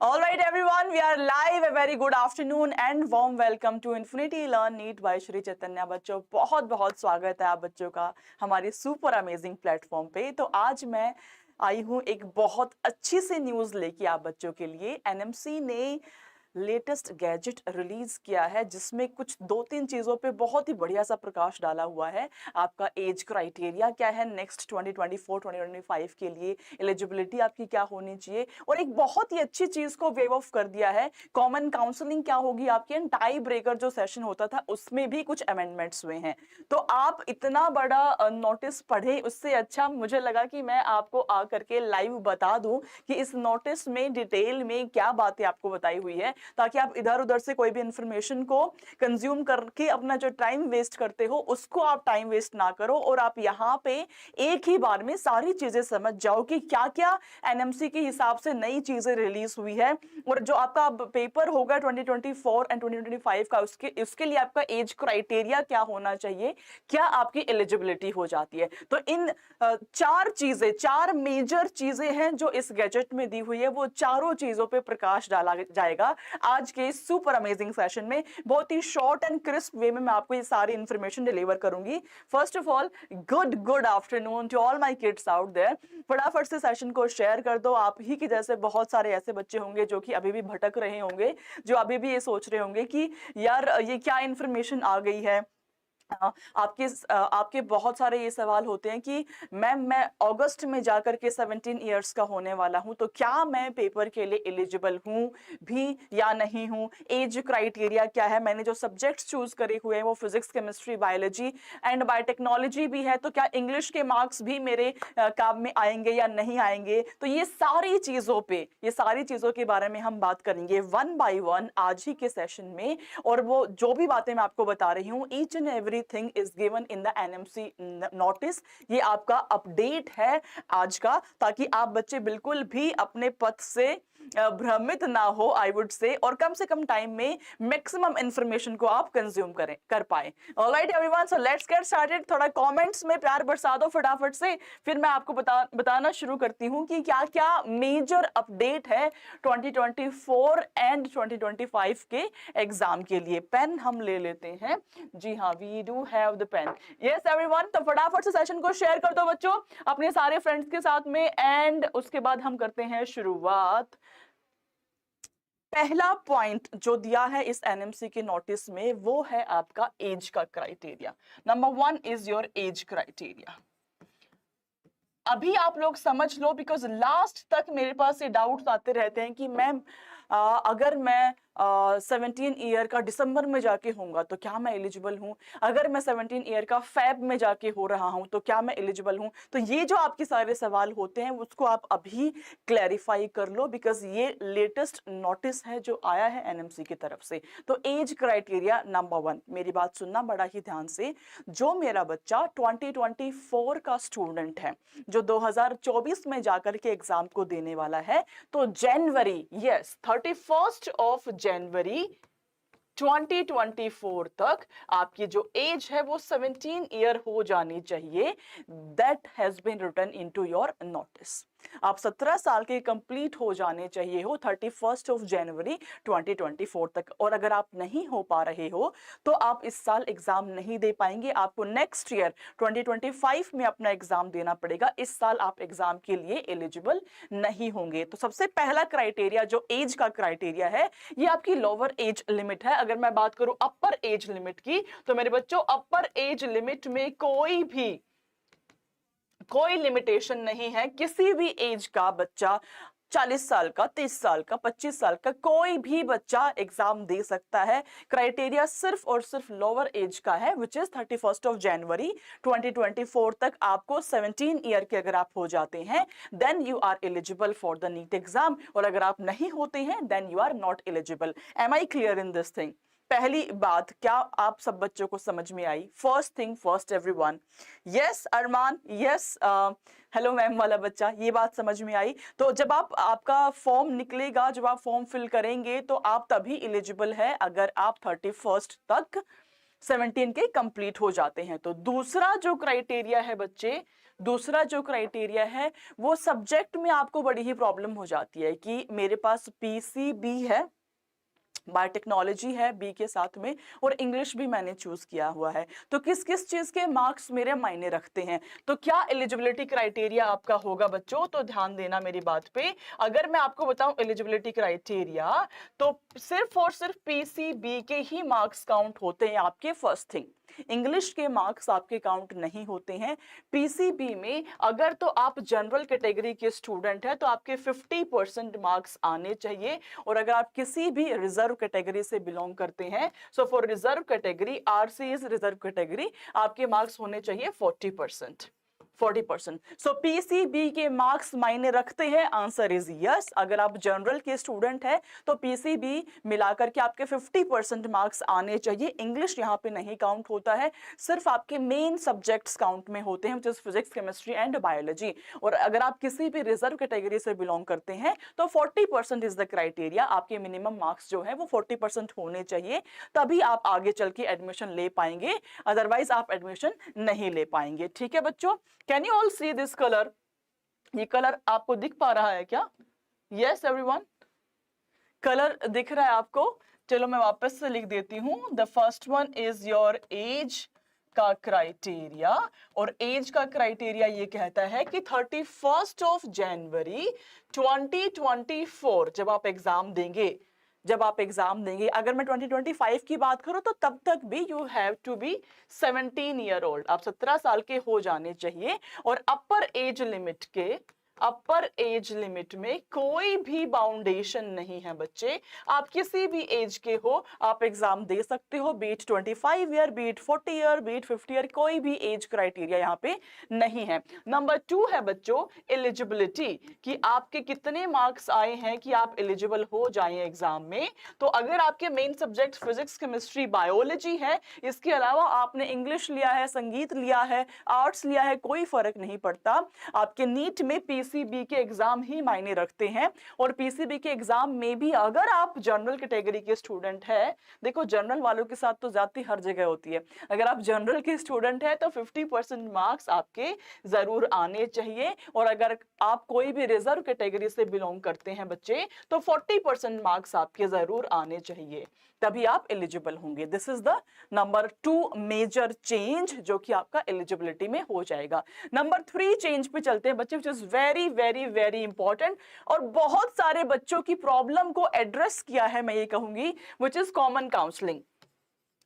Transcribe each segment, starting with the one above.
All right, everyone, we are live. A very good afternoon and warm welcome to Infinity Learn Neat by Shri Chaitanya. बच्चों, बहुत बहुत स्वागत है आप बच्चों का हमारे सुपर अमेजिंग प्लेटफॉर्म पे। तो आज मैं आई हूँ एक बहुत अच्छी सी न्यूज़ लेके आप बच्चों के लिए। एनएमसी ने लेटेस्ट गैजेट रिलीज किया है जिसमें कुछ दो तीन चीजों पे बहुत ही बढ़िया सा प्रकाश डाला हुआ है। आपका एज क्राइटेरिया क्या है नेक्स्ट 2024-2025 के लिए, एलिजिबिलिटी आपकी क्या होनी चाहिए, और एक बहुत ही अच्छी चीज को वेव ऑफ कर दिया है। कॉमन काउंसलिंग क्या होगी आपकी, एंड टाई ब्रेकर जो सेशन होता था उसमें भी कुछ अमेंडमेंट्स हुए हैं। तो आप इतना बड़ा नोटिस पढ़े, उससे अच्छा मुझे लगा कि मैं आपको आकर के लाइव बता दूं कि इस नोटिस में डिटेल में क्या बातें आपको बताई हुई है, ताकि आप इधर उधर से कोई भी इंफॉर्मेशन को कंज्यूम करके अपना जो टाइम वेस्ट करते हो उसको आप टाइम वेस्ट ना करो, और आप यहाँ पे एक ही बार में सारी चीजें समझ जाओ कि क्या क्या एनएमसी के हिसाब से नई चीजें रिलीज हुई है। और जो आपका पेपर होगा 2024 एंड 2025 का, उसके लिए आपका एज क्राइटेरिया क्या होना चाहिए, क्या आपकी एलिजिबिलिटी हो जाती है। तो इन चार मेजर चीजें हैं जो इस गैजेट में दी हुई है, वो चारों चीजों पे प्रकाश डाला जाएगा आज के सुपर अमेजिंग सेशन में। बहुत ही शॉर्ट एंड क्रिस्प वे में मैं आपको ये सारी इंफॉर्मेशन डिलीवर करूंगी। First of all, good afternoon to all my kids out there. फटाफट से सेशन को शेयर कर दो। आप ही के जैसे बहुत सारे ऐसे बच्चे होंगे जो कि अभी भी भटक रहे होंगे, जो अभी भी ये सोच रहे होंगे कि यार ये क्या इंफॉर्मेशन आ गई है। आपके बहुत सारे ये सवाल होते हैं कि मैम मैं अगस्त में जाकर के 17 इयर्स का होने वाला हूं, तो क्या मैं पेपर के लिए एलिजिबल हूं भी या नहीं हूं, एज क्राइटेरिया क्या है, मैंने जो सब्जेक्ट्स चूज करे हुए हैं वो physics, chemistry, biology and biotechnology भी है, तो क्या इंग्लिश के मार्क्स भी मेरे काम में आएंगे या नहीं आएंगे। तो ये सारी चीजों के बारे में हम बात करेंगे वन बाय वन आज ही के सेशन में। और वो जो भी बातें मैं आपको बता रही हूँ, each and everything is given in the NMC notice. ये आपका अपडेट है आज का, ताकि आप बच्चे बिल्कुल भी अपने पथ से भ्रमित ना हो, आई वुड से, और कम से कम टाइम में मैक्सिमम इंफॉर्मेशन को आप कंज्यूम कर पाए। Alright everyone, so let's get started. थोड़ा कमेंट्स में प्यार बरसा दो फटाफट से, फिर मैं आपको बताना शुरू करती हूँ कि क्या क्या मेजर अपडेट है 2024 एंड 2025 के एग्जाम के लिए। पेन हम ले लेते हैं। जी हाँ, we do have the pen. Yes everyone, तो फटाफट से सेशन को शेयर कर दो बच्चों अपने सारे फ्रेंड्स के साथ में, एंड उसके बाद हम करते हैं शुरुआत। पहला पॉइंट जो दिया है इस एनएमसी के नोटिस में वो है आपका एज का criteria. Number 1 is your age criteria. अभी आप लोग समझ लो, बिकॉज लास्ट तक मेरे पास ये डाउट्स आते रहते हैं कि मैम अगर मैं 17 ईयर का दिसंबर में जाके होऊंगा तो क्या मैं एलिजिबल हूं, अगर मैं 17 ईयर का फेब में जाके हो रहा हूं तो क्या मैं एलिजिबल हूं। तो ये जो आपके सारे सवाल होते हैं उसको आप अभी क्लैरिफाई कर लो, बिकॉज ये लेटेस्ट नोटिस है जो आया है एनएमसी की तरफ से। तो एज क्राइटेरिया नंबर 1, मेरी बात सुनना बड़ा ही ध्यान से। जो मेरा बच्चा 2024 का स्टूडेंट है, जो 2024 में जाकर के एग्जाम को देने वाला है, तो जनवरी, यस 31 ऑफ जनवरी 2024 तक आपकी जो एज है वो 17 ईयर हो जानी चाहिए। That has been written into your notice. आप 17 साल के कंप्लीट हो जाने चाहिए हो 31 ऑफ जनवरी 2024 तक। और अगर आप नहीं हो पा रहे हो तो आप इस साल एग्जाम नहीं दे पाएंगे, आपको नेक्स्ट ईयर 2025 में अपना एग्जाम देना पड़ेगा। इस साल आप एग्जाम के लिए एलिजिबल नहीं होंगे। तो सबसे पहला क्राइटेरिया जो एज का क्राइटेरिया है, ये आपकी लोअर एज लिमिट है। अगर मैं बात करूं अपर एज लिमिट की, तो मेरे बच्चों अपर एज लिमिट में कोई लिमिटेशन नहीं है। किसी भी एज का बच्चा, 40 साल का, 30 साल का, 25 साल का, कोई भी बच्चा एग्जाम दे सकता है। क्राइटेरिया सिर्फ और सिर्फ लोअर एज का है, विच इज 31 ऑफ जनवरी 2024 तक। आपको 17 ईयर के अगर आप हो जाते हैं then you are eligible for the NEET exam, और अगर आप नहीं होते हैं then you are not eligible. Am I clear in this thing? पहली बात क्या आप सब बच्चों को समझ में आई? First thing first everyone. Yes Arman, yes hello ma'am वाला बच्चा, ये बात समझ में आई? तो जब आपका फॉर्म निकलेगा, जब आप फॉर्म फिल करेंगे तो आप तभी एलिजिबल है अगर आप 31 17 के कंप्लीट हो जाते हैं। तो दूसरा जो क्राइटेरिया है बच्चे, दूसरा जो क्राइटेरिया है वो सब्जेक्ट में आपको बड़ी ही प्रॉब्लम हो जाती है कि मेरे पास पीसीबी है, बायोटेक्नोलॉजी है बी के साथ में, और इंग्लिश भी मैंने चूज किया हुआ है, तो किस किस चीज के मार्क्स मेरे मायने रखते हैं। तो क्या एलिजिबिलिटी क्राइटेरिया आपका होगा बच्चों, तो ध्यान देना मेरी बात पे। अगर मैं आपको बताऊं एलिजिबिलिटी क्राइटेरिया, तो सिर्फ और सिर्फ पीसीबी के ही मार्क्स काउंट होते हैं आपके। फर्स्ट थिंग, इंग्लिश के मार्क्स आपके काउंट नहीं होते हैं पीसीबी में। अगर तो आप जनरल कैटेगरी के स्टूडेंट हैं तो आपके 50% मार्क्स आने चाहिए, और अगर आप किसी भी रिजर्व कैटेगरी से बिलोंग करते हैं, so for reserve category, RC is reserve category, आपके मार्क्स होने चाहिए 40%। 40%। सो पीसीबी के मार्क्स मायने रखते हैं, आंसर इज यस। अगर आप जनरल के स्टूडेंट हैं तो पीसीबी मिलाकर के आपके 50% मार्क्स आने चाहिए। इंग्लिश यहाँ पे नहीं काउंट होता है, सिर्फ आपके मेन सब्जेक्ट्स काउंट में होते हैं, जैसे फिजिक्स, केमिस्ट्री एंड बायोलॉजी। और अगर आप किसी भी रिजर्व कैटेगरी से बिलोंग करते हैं तो 40% इज द क्राइटेरिया, आपके मिनिमम मार्क्स जो है वो 40% होने चाहिए, तभी आप आगे चल के एडमिशन ले पाएंगे, अदरवाइज आप एडमिशन नहीं ले पाएंगे। ठीक है बच्चों, can you all see this colour? ये कलर आपको दिख पा रहा है क्या? यस एवरीवन, कलर दिख रहा है आपको? चलो मैं वापस से लिख देती हूं। The first one is your as का क्राइटेरिया, और एज का क्राइटेरिया ये कहता है कि 31 जनवरी 2024 जब आप एग्जाम देंगे, अगर मैं 2025 की बात करूं तो तब तक भी you have to be 17 year old, आप 17 साल के हो जाने चाहिए। और अपर एज लिमिट में कोई भी बाउंडेशन नहीं है बच्चे, आप किसी भी एज के हो आप एग्जाम दे सकते हो, be it 25 year, be it 40 year, be it 50 year, कोई भी एज क्राइटेरिया यहाँ पे नहीं है। नंबर 2 है बच्चों एलिजिबिलिटी, कि आपके कितने मार्क्स आए हैं कि आप एलिजिबल हो जाएं एग्जाम में। तो अगर आपके main subject physics, chemistry, biology है, इसके अलावा आपने इंग्लिश लिया है, संगीत लिया है, आर्ट्स लिया है, कोई फर्क नहीं पड़ता, आपके नीट में पीसीबी के एग्जाम ही मायने रखते हैं। और पीसीबी के एग्जाम में भी अगर आप जनरल कैटेगरी के स्टूडेंट है, देखो जनरल वालों के साथ तो जाती हर जगह होती है, अगर आप जनरल के स्टूडेंट है तो 50% मार्क्स आपके जरूर आने चाहिए। और अगर आप कोई भी रिजर्व कैटेगरी से बिलोंग करते हैं बच्चे, तो 40% मार्क्स आपके जरूर आने चाहिए, तभी आप एलिजिबल होंगे। This is the number 2 major change जो कि आपका एलिजिबिलिटी में हो जाएगा। नंबर 3 चेंज पे चलते हैं बच्चे, which is very very very important, और बहुत सारे बच्चों की प्रॉब्लम को एड्रेस किया है, मैं ये कहूंगी, विच इज कॉमन काउंसलिंग।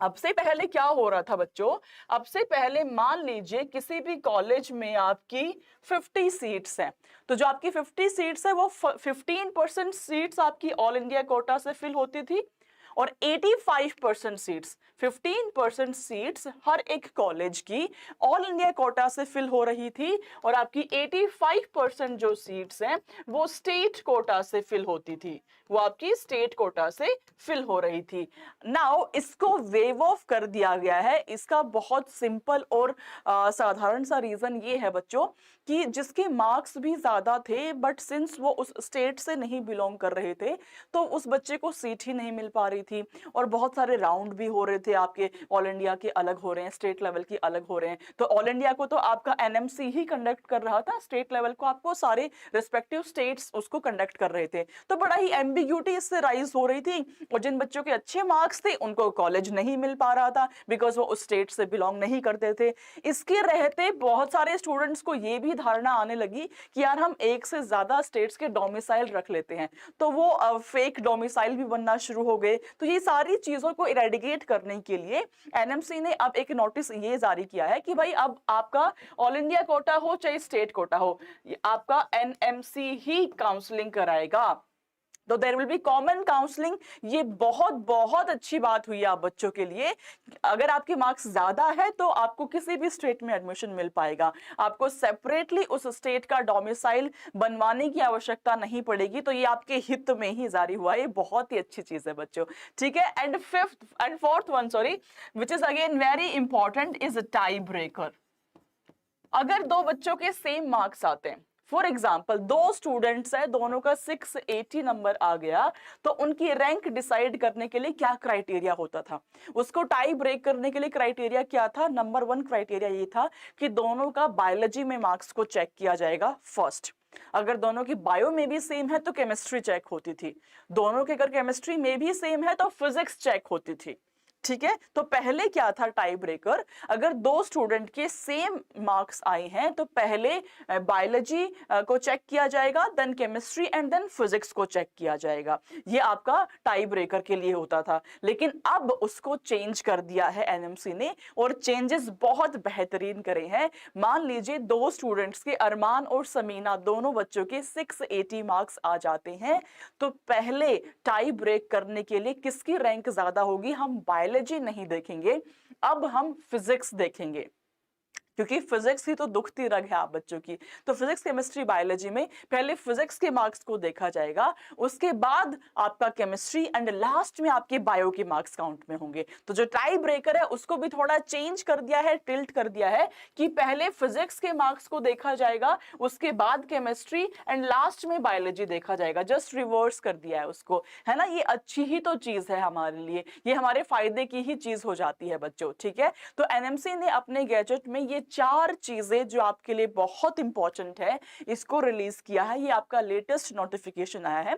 अब से पहले क्या हो रहा था बच्चों, अब से पहले मान लीजिए किसी भी कॉलेज में आपकी 50 सीट्स हैं, तो जो आपकी 50 सीट्स है वो 15% सीट्स आपकी ऑल इंडिया कोटा से फिल होती थी, और 85% सीट्स, 15% सीट्स हर एक कॉलेज की ऑल इंडिया कोटा से फिल हो रही थी, और आपकी 85% जो सीट्स हैं वो स्टेट कोटा से फिल होती थी, वो आपकी स्टेट कोटा से फिल हो रही थी। नाउ इसको वेव ऑफ कर दिया गया है। इसका बहुत सिंपल और साधारण सा रीजन ये है बच्चों कि जिसके मार्क्स भी ज्यादा थे बट सिंस वो उस स्टेट से नहीं बिलोंग कर रहे थे तो उस बच्चे को सीट ही नहीं मिल पा रही थी, और बहुत सारे राउंड भी हो रहे थे आपके, ऑल इंडिया के अलग हो रहे हैं, स्टेट लेवल के अलग हो रहे हैं। तो ऑल इंडिया को तो आपका एनएमसी ही कंडक्ट कर रहा था, स्टेट लेवल को आपको सारे रिस्पेक्टिव स्टेट्स उसको कंडक्ट कर रहे थे। तो बड़ा ही एम्बिग्यूटी इससे राइज हो रही थी, और जिन बच्चों के अच्छे मार्क्स थे उनको कॉलेज नहीं मिल पा रहा था बिकॉज वो उस स्टेट से बिलोंग नहीं करते थे। इसके रहते बहुत सारे स्टूडेंट्स को ये भी धारणा आने लगी कि यार हम एक से ज्यादा स्टेट्स के डोमिसाइल रख लेते हैं, तो वो फेक डोमिसाइल भी बनना शुरू हो गए। तो ये सारी चीजों को इरेडिकेट करने के लिए एनएमसी ने अब एक नोटिस ये जारी किया है कि भाई अब आपका ऑल इंडिया कोटा हो चाहे स्टेट कोटा हो, आपका एनएमसी ही काउंसलिंग कराएगा। तो there will be common counselling. ये बहुत बहुत अच्छी बात हुई है आप बच्चों के लिए। अगर आपके मार्क्स ज्यादा है तो आपको किसी भी स्टेट में एडमिशन मिल पाएगा, आपको सेपरेटली उस स्टेट का डोमिसाइल बनवाने की आवश्यकता नहीं पड़ेगी। तो ये आपके हित में ही जारी हुआ है, ये बहुत ही अच्छी चीज है बच्चों, ठीक है। And fourth one which is again very important, is tie breaker. अगर दो बच्चों के सेम मार्क्स आते हैं, फॉर एग्जाम्पल दो स्टूडेंट्स है, दोनों का 680 नंबर आ गया, तो उनकी रैंक डिसाइड करने के लिए क्या क्राइटेरिया होता था? उसको टाई ब्रेक करने के लिए क्राइटेरिया क्या था? नंबर 1 क्राइटेरिया ये था कि दोनों का बायोलॉजी में मार्क्स को चेक किया जाएगा फर्स्ट। अगर दोनों की बायो में भी सेम है तो केमिस्ट्री चेक होती थी, दोनों के अगर केमिस्ट्री में भी सेम है तो फिजिक्स चेक होती थी। ठीक है, तो पहले क्या था टाई ब्रेकर? अगर दो स्टूडेंट के सेम मार्क्स आए हैं तो पहले बायोलॉजी को चेक किया जाएगा, then chemistry and then physics को चेक किया जाएगा। ये आपका टाई ब्रेकर के लिए होता था, लेकिन अब उसको चेंज कर दिया है एनएमसी ने, और चेंजेस बहुत बेहतरीन करे हैं। मान लीजिए दो स्टूडेंट्स के, अरमान और समीना, दोनों बच्चों के 680 मार्क्स आ जाते हैं, तो पहले टाई ब्रेक करने के लिए किसकी रैंक ज्यादा होगी? हम बायोलॉजी नहीं देखेंगे, अब हम फिजिक्स देखेंगे, क्योंकि फिजिक्स ही तो दुखती रग है आप बच्चों की। तो फिजिक्स केमिस्ट्री बायोलॉजी में पहले फिजिक्स के मार्क्स को देखा जाएगा, उसके बाद आपका केमिस्ट्री, एंड लास्ट में आपके बायो के मार्क्स काउंट में होंगे। तो जो टाई ब्रेकर है उसको भी थोड़ा चेंज कर दिया है, टिल्ट कर दिया है, कि पहले फिजिक्स के मार्क्स को देखा जाएगा, उसके बाद केमिस्ट्री, एंड लास्ट में बायोलॉजी देखा जाएगा। जस्ट रिवर्स कर दिया है उसको, है ना। ये अच्छी ही तो चीज है हमारे लिए, ये हमारे फायदे की ही चीज हो जाती है बच्चों। ठीक है, तो एनएमसी ने अपने गैजेट में ये 4 चीजें जो आपके लिए बहुत इंपॉर्टेंट है, इसको रिलीज किया है। ये आपका लेटेस्ट नोटिफिकेशन आया है,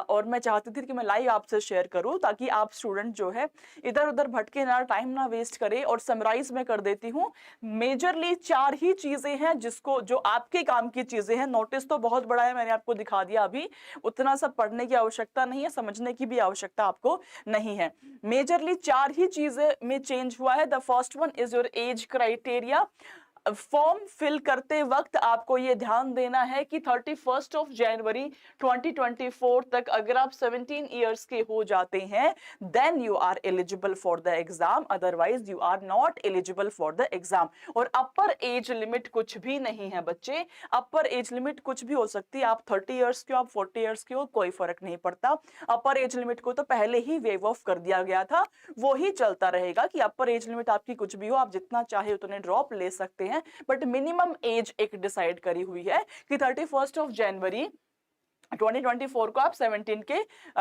और मैं चाहती थी कि मैं लाइव आपसे शेयर करूं, ताकि आप स्टूडेंट जो है इधर उधर भटके ना, टाइम ना वेस्ट करे। और समराइज में कर देती हूँ, मेजरली 4 ही चीजें हैं जिसको, जो आपके काम की चीजें हैं। नोटिस तो बहुत बड़ा है, मैंने आपको दिखा दिया, अभी उतना सब पढ़ने की आवश्यकता नहीं है, समझने की भी आवश्यकता आपको नहीं है। मेजरली 4 ही चीजें में चेंज हुआ है। The first one is your age criteria. Form fill करते वक्त आपको ये ध्यान देना है कि 31 जनवरी 2024 तक अगर आप 17 इयर्स के हो जाते हैं, then you are eligible for the exam, otherwise you are not eligible for the exam. और अपर एज लिमिट कुछ भी नहीं है बच्चे, अपर एज लिमिट कुछ भी हो सकती है। आप 30 इयर्स के हो, आप 40 इयर्स के हो, कोई फर्क नहीं पड़ता। अपर एज लिमिट को तो पहले ही वेव ऑफ कर दिया गया था, वो ही चलता रहेगा कि अपर एज लिमिट आपकी कुछ भी हो, आप जितना चाहे उतने ड्रॉप ले सकते हैं। बट मिनिमम एज एक डिसाइड करी हुई है कि 31 जनवरी 2024 को आप 17 के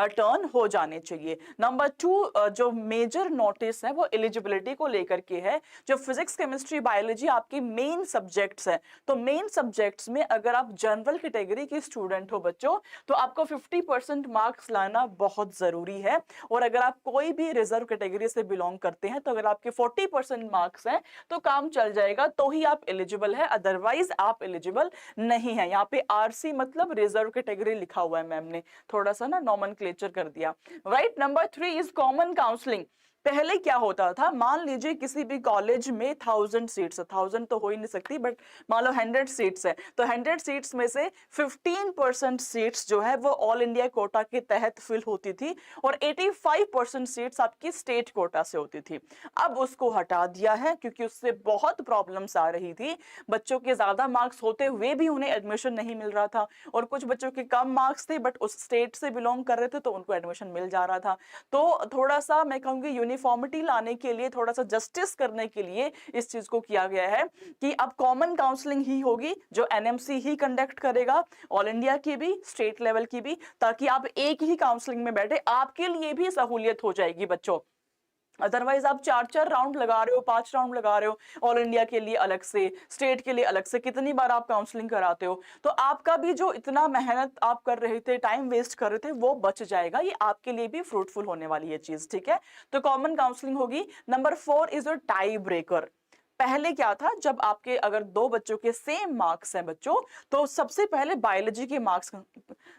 टर्न हो जाने चाहिए। नंबर 2 जो मेजर नोटिस है वो एलिजिबिलिटी को लेकर के है। जो फिजिक्स केमिस्ट्री बायोलॉजी आपकी मेन सब्जेक्ट्स है, तो मेन सब्जेक्ट्स में अगर आप जनरल कैटेगरी के स्टूडेंट हो बच्चों, तो आपको 50% मार्क्स लाना बहुत जरूरी है। और अगर आप कोई भी रिजर्व कैटेगरी से बिलोंग करते हैं, तो अगर आपके 40% मार्क्स हैं तो काम चल जाएगा, तो ही आप एलिजिबल है, अदरवाइज आप एलिजिबल नहीं है। यहाँ पे आरसी मतलब रिजर्व कैटेगरी लिखा हुआ है, मैम ने थोड़ा सा ना नॉमेनक्लेचर कर दिया। Right, number 3 is common counselling. पहले क्या होता था, मान लीजिए किसी भी कॉलेज में 1000 सीट्स है, 1000 तो हो ही नहीं सकती, बट मान लो 100 सीट्स है, तो 100 सीट्स में से 15% सीट्स जो है वो ऑल इंडिया कोटा के तहत फिल होती थी, और 85% सीट्स आपकी स्टेट कोटा से होती थी। अब उसको हटा दिया है, क्योंकि उससे बहुत प्रॉब्लम्स आ रही थी। बच्चों के ज्यादा मार्क्स होते हुए भी उन्हें एडमिशन नहीं मिल रहा था, और कुछ बच्चों के कम मार्क्स थे बट उस स्टेट से बिलोंग कर रहे थे तो उनको एडमिशन मिल जा रहा था। तो थोड़ा सा मैं कहूंगी यूनिफॉर्मिटी लाने के लिए, थोड़ा सा जस्टिस करने के लिए इस चीज को किया गया है कि अब कॉमन काउंसलिंग ही होगी, जो एनएमसी ही कंडक्ट करेगा, ऑल इंडिया की भी, स्टेट लेवल की भी, ताकि आप एक ही काउंसलिंग में बैठे, आपके लिए भी सहूलियत हो जाएगी बच्चों। अदरवाइज आप 4-4 राउंड लगा रहे हो, 5 राउंड लगा रहे हो, ऑल इंडिया के लिए अलग से, स्टेट के लिए अलग से, कितनी बार आप काउंसलिंग कराते हो, तो आपका भी जो इतना मेहनत आप कर रहे थे, टाइम वेस्ट कर रहे थे, वो बच जाएगा। ये आपके लिए भी फ्रूटफुल होने वाली है चीज। ठीक है, तो कॉमन काउंसलिंग होगी। Number 4 is your tie breaker. पहले क्या था, जब आपके अगर दो बच्चों के सेम मार्क्स हैं बच्चों, तो सबसे पहले बायोलॉजी के मार्क्स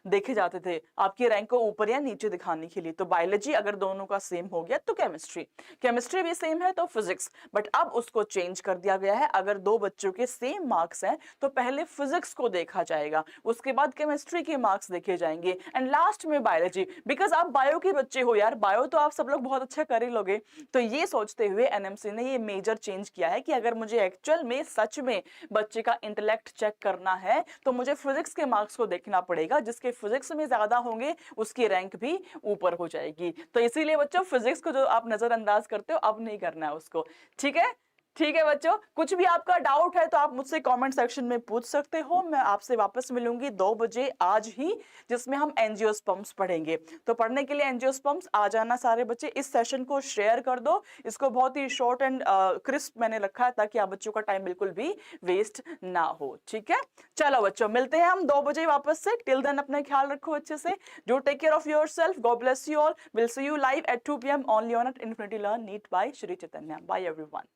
देखे जाते थे आपकी रैंक को ऊपर या नीचे दिखाने के लिए। तो बायोलॉजी अगर दोनों का सेम हो गया तो केमिस्ट्री, केमिस्ट्री भी सेम है तो फिजिक्स। बट अब उसको चेंज कर दिया गया है, अगर दो बच्चों के सेम मार्क्स हैं तो पहले फिजिक्स को देखा जाएगा, उसके बाद केमिस्ट्री के मार्क्स देखे जाएंगे, एंड लास्ट में बायोलॉजी। बिकॉज आप बायो के बच्चे हो यार, बायो तो आप सब लोग बहुत अच्छा कर ही लोगे। तो ये सोचते हुए एनएमसी ने ये मेजर चेंज किया है कि अगर मुझे एक्चुअल में सच में बच्चे का इंटेलेक्ट चेक करना है तो मुझे फिजिक्स के मार्क्स को देखना पड़ेगा, जिसके फिजिक्स में ज्यादा होंगे उसकी रैंक भी ऊपर हो जाएगी। तो इसीलिए बच्चों फिजिक्स को जो आप नजरअंदाज करते हो, अब नहीं करना है उसको। ठीक है, ठीक है बच्चों, कुछ भी आपका डाउट है तो आप मुझसे कमेंट सेक्शन में पूछ सकते हो। मैं आपसे वापस मिलूंगी 2 बजे आज ही, जिसमें हम एंजियोस्पर्म्स पढ़ेंगे। तो पढ़ने के लिए एंजियोस्पर्म्स आ जाना सारे बच्चे। इस सेशन को शेयर कर दो, इसको बहुत ही शॉर्ट एंड क्रिस्प मैंने रखा है ताकि आप बच्चों का टाइम बिल्कुल भी वेस्ट ना हो। ठीक है, चलो बच्चों मिलते हैं हम 2 बजे वापस से। टिल देन अपना ख्याल रखो अच्छे से, do take care of yourself, God bless you all, will see you live at 2 PM only on Infinity Learn NEET by Shri Chaitanya. Bye everyone.